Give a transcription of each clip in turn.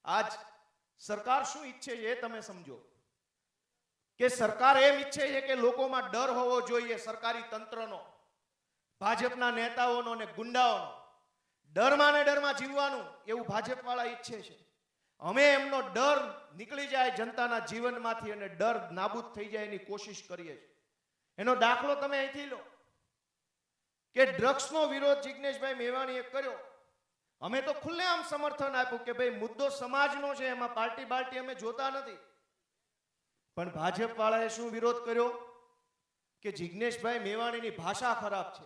આજ સરકાર શું ઈચ્છે છે એ તમે સમજો કે સરકાર એમ ઈચ્છે છે કે લોકોમાં ડર હોવો જોઈએ સરકારી તંત્રનો, ભાજપના નેતાઓનો અને ગુંડાઓનો. ડરમાં ને ડરમાં જીવવાનું એવું ભાજપવાળા ઈચ્છે છે. અમે એમનો ડર નીકળી જાય જનતાના જીવનમાંથી અને ડર નાબૂદ થઈ જાય એની કોશિશ કરીએ છીએ. એનો દાખલો તમે અહીંથી લો કે ડ્રગ્સનો વિરોધ જિગ્નેશભાઈ મેવાણીએ કર્યો. અમે તો ખુલ્લેઆમ સમર્થન આપ્યું કે ભાઈ મુદ્દો સમાજનો છે, એમાં પાર્ટી બાર્ટી અમે જોતા નથી. પણ ભાજપ વાળાએ શું વિરોધ કર્યો કે જિગ્નેશભાઈ મેવાણીની ભાષા ખરાબ છે.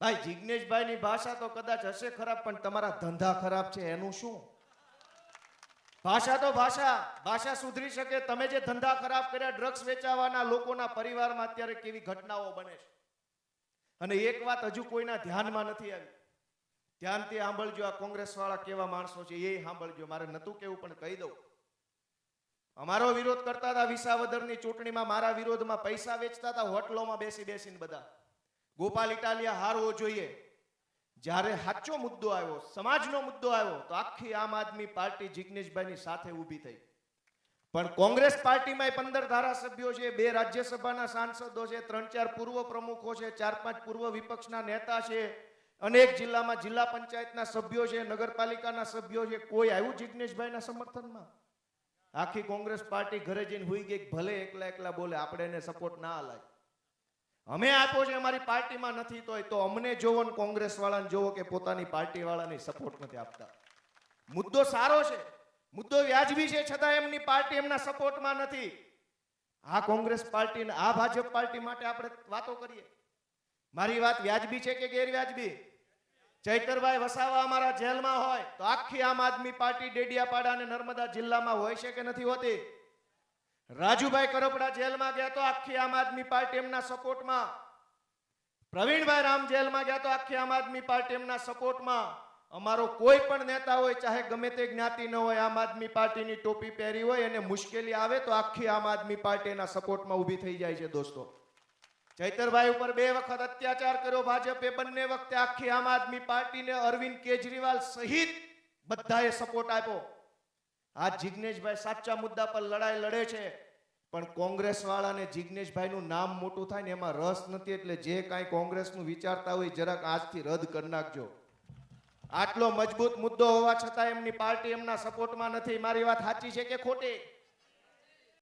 ભાઈ જિગ્નેશભાઈની ભાષા તો કદાચ હશે ખરાબ, પણ તમારા ધંધા ખરાબ છે એનું શું? ભાષા તો ભાષા સુધરી શકે. તમે જે ધંધા ખરાબ કર્યા, ડ્રગ્સ વેચાવાના લોકોના પરિવારમાં અત્યારે કેવી ઘટનાઓ બને છે. અને એક વાત હજુ કોઈના ધ્યાનમાં નથી આવી, ધ્યાનથી સાંભળજો. આ કોંગ્રેસ વાળા કેવા માણસો છે એ સાંભળજો. મારે નતું કેવું પણ કહી દઉં. અમારો વિરોધ કરતા હતા વિસાવદરની ચૂંટણીમાં, મારા વિરોધમાં પૈસા વેચતા હતા હોટલોમાં બેસીને બધા. ગોપાલ ઇટાલિયા હારવો જોઈએ. જ્યારે સાચો મુદ્દો આવ્યો, સમાજનો મુદ્દો આવ્યો, તો આખી આમ આદમી પાર્ટી જિગ્નેશભાઈની સાથે ઊભી થઈ. પણ કોંગ્રેસ પાર્ટીમાં 15 ધારાસભ્યો છે, 2 રાજ્યસભાના સાંસદો છે, 3-4 પૂર્વ પ્રમુખો છે, 4-5 પૂર્વ વિપક્ષના નેતા છે, અનેક જિલ્લામાં જિલ્લા પંચાયતના સભ્યો છે, નગરપાલિકાના સભ્યો છે. કોઈ આવ્યું જિગ્નેશભાઈના સમર્થનમાં? આખી કોંગ્રેસ પાર્ટી ઘરે જઈને હુઈ ગઈ. ભલે એકલા બોલે, આપણે એને સપોર્ટ ના અલાય. અમે આપ્યો છે અમારી પાર્ટીમાં નથી તો અમને જોવો ને કોંગ્રેસ વાળાને જોવો કે પોતાની પાર્ટી વાળાને સપોર્ટ નથી આપતા. મુદ્દો સારો છે, મુદ્દો વ્યાજબી છે, છતાં એમની પાર્ટી એમના સપોર્ટમાં નથી. આ કોંગ્રેસ પાર્ટી ને આ ભાજપ પાર્ટી માટે આપણે વાતો કરીએ. મારી વાત વ્યાજબી છે કે ગેરવ્યાજબી? ચૈતરભાઈ વસાવા અમારા જેલમાં હોય તો આખી આમ આદમી પાર્ટી ડેડિયાપાડા અને નર્મદા જિલ્લામાં હોય છે કે નથી હોતી? રાજુભાઈ કરપડા જેલમાં ગયા તો આખી આમ આદમી પાર્ટી એમના સપોર્ટમાં. પ્રવીણભાઈ રામ જેલમાં ગયા તો આખી આમ આદમી પાર્ટી એમના સપોર્ટમાં. અમારો કોઈ પણ નેતા હોય, ચાહે ગમે તે જ્ઞાતિ ન હોય, આમ આદમી પાર્ટીની ટોપી પહેરી હોય અને મુશ્કેલી આવે તો આખી આમ આદમી પાર્ટી એના સપોર્ટમાં ઊભી થઈ જાય છે. દોસ્તો, ચૈતરભાઈ ઉપર 2 વખત અત્યાચાર કર્યો ભાજપે, બંને વખતે આખી આમ આદમી પાર્ટીને અરવિંદ કેજરીવાલ સહિત બધાએ સપોર્ટ આપ્યો. આ જિગ્નેશભાઈ સાચા મુદ્દા પર લડાઈ લડે છે, પણ કોંગ્રેસ વાળાને જિગ્નેશભાઈનું નામ મોટું થાય ને એમાં રસ નથી. એટલે જે કાંઈ કોંગ્રેસનું વિચારતા હોય જરાક આજથી રદ કરી નાખજો. આટલો મજબૂત મુદ્દો હોવા છતાં એમની પાર્ટી એમના સપોર્ટમાં નથી. મારી વાત સાચી છે કે ખોટી?